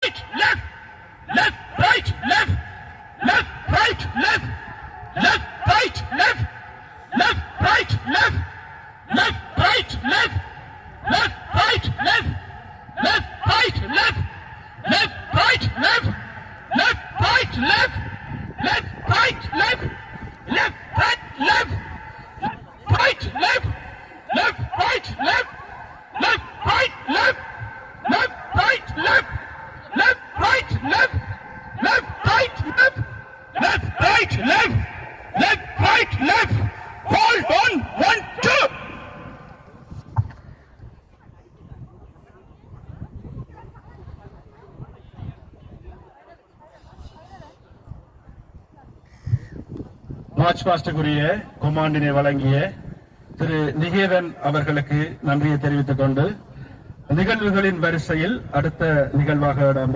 left, left, right, left, left, right, left, left, right, left, left, right, left, left, right, left, left, right, left, left, right, left, left, right, left, left, right, left, left, right, left, left, right, left, right, left, left, right, left, left, right, left, left, right, left, left, right, left, left, right, left, left, right, left, left, right, left. Hold on, 1, 2. March பாஸ்டுக்குரிய கொமாண்டினை வழங்கிய திரு நிகேதன் அவர்களுக்கு நன்றியை தெரிவித்துக் கொண்டு நிகழ்வுகளின் வரிசையில் அடுத்த நிகழ்வாக